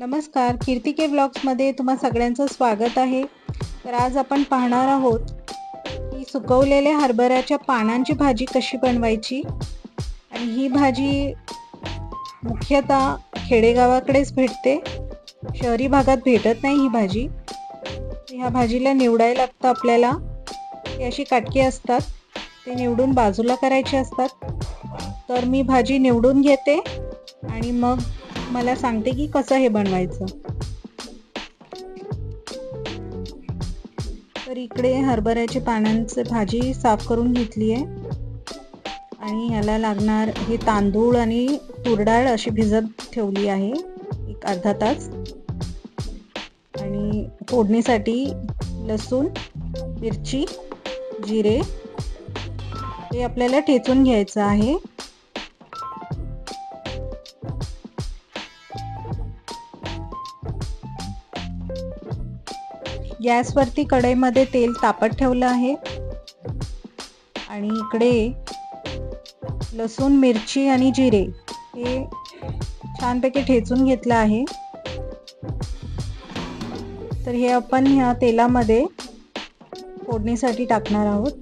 नमस्कार, कीर्ती के व्लॉग्समध्ये तुम्हा सगळ्यांचं स्वागत आहे. तर आज आपण पाहणार आहोत की सुकवलेल्या हरभऱ्याच्या पानांची भाजी कशी बनवायची. आणि ही भाजी मुख्यतः खेडेगावाकडेच भेटते, शहरी भागात भेटत नाही ही भाजी. ह्या भाजीला निवडायला लागतं आपल्याला. ही अशी काटकी असतात, ते निवडून बाजूला करायचे असतात. तर मी भाजी निवडून घेते आणि मग मला सांगते की कसं हे बनवायचं. तर इकडे हरभऱ्याची पानांची भाजी साफ करून घेतली आहे आणि ह्याला लागणार हे तांदूळ आणि तूर डाळ अशी भिजत ठेवली आहे एक अर्धा तास. आणि फोडणीसाठी लसूण, मिरची, जिरे हे आपल्याला ठेचून घ्यायचं आहे. गॅसवरती कढईमध्ये तेल तापत ठेवलं आहे आणि इकडे लसूण, मिरची आणि जिरे हे छानपैकी ठेचून घेतलं आहे. तर हे आपण ह्या तेलामध्ये फोडणीसाठी टाकणार आहोत.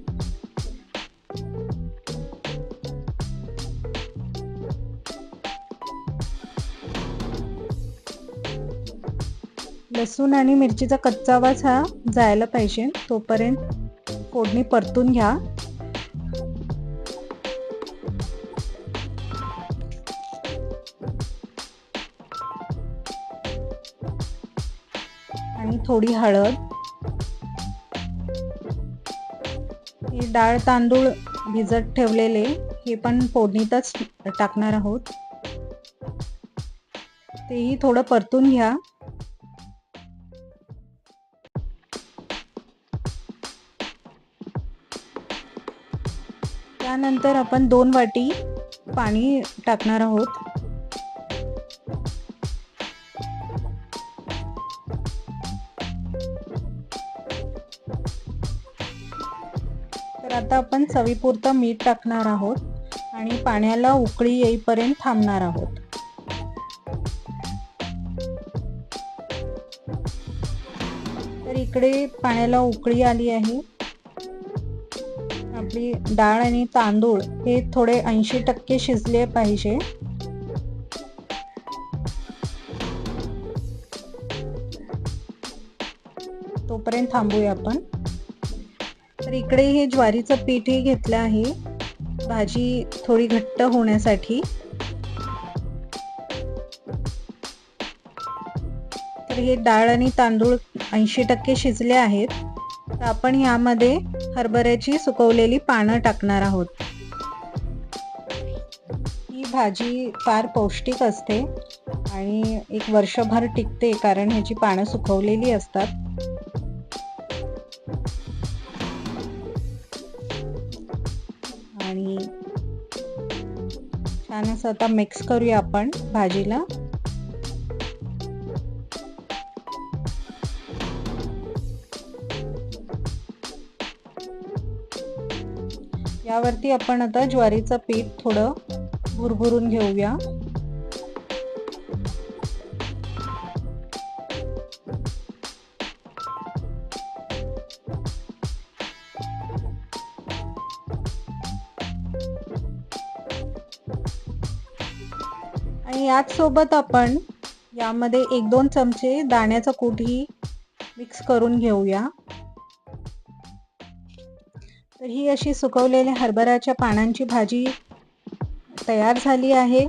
लसूण आणि मिरचीचा कच्चा वास हा जायला पाहिजे, तोपर्यंत फोडणी परतून घ्या. आणि थोडी हळद, हे डाळ तांदूळ भिजत ठेवलेले हे पण फोडणीतच टाकणार आहोत. तेही थोडं परतून घ्या. त्यानंतर आपण 2 वाटी पाणी टाकणार आहोत. तर आता आपण चवीपुरतं मीठ टाकणार आहोत आणि पाण्याला उकळी येईपर्यंत थांबणार आहोत. तर इकडे पाण्याला उकळी आली आहे. आपली डाळ आणि तांदूळ हे थोडे 80% शिजले पाहिजे. तोपर्यंत थांबूया आपण. तर इकडे हे ज्वारीचं पीठही घेतलं आहे भाजी थोडी घट्ट होण्यासाठी. तर हे डाळ आणि तांदूळ 80% शिजले आहेत. तर आपण यामध्ये हरभऱ्याची सुकवलेली पानं टाकणार आहोत. ही भाजी फार पौष्टिक असते आणि एक वर्षभर टिकते, कारण ह्याची पानं सुकवलेली असतात. आणि छान असं आता मिक्स करूया आपण भाजीला. यावरती आपण आता ज्वारीचं पीठ थोडं भुरभुरून घेऊया. आणि याच सोबत आपण यामध्ये 1-2 चमचे दाण्याचं कूटही मिक्स करून घेऊया. तर ही अशी सुकवलेल्या हरभऱ्याच्या पानांची भाजी तयार झाली आहे.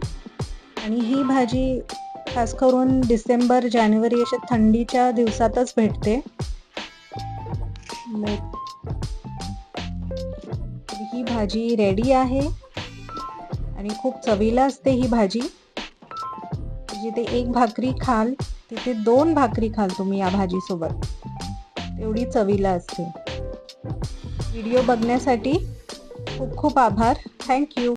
आणि ही भाजी खास करून डिसेंबर, जानेवारी अशा थंडीच्या दिवसातच भेटते. ही भाजी रेडी आहे आणि खूप चवीला असते ही भाजी. जिथे 1 भाकरी खाल तिथे 2 भाकरी खाल तुम्ही या भाजीसोबत, एवढी चवीला असते. व्हिडिओ बघण्यासाठी खूप खूप आभार. थँक्यू.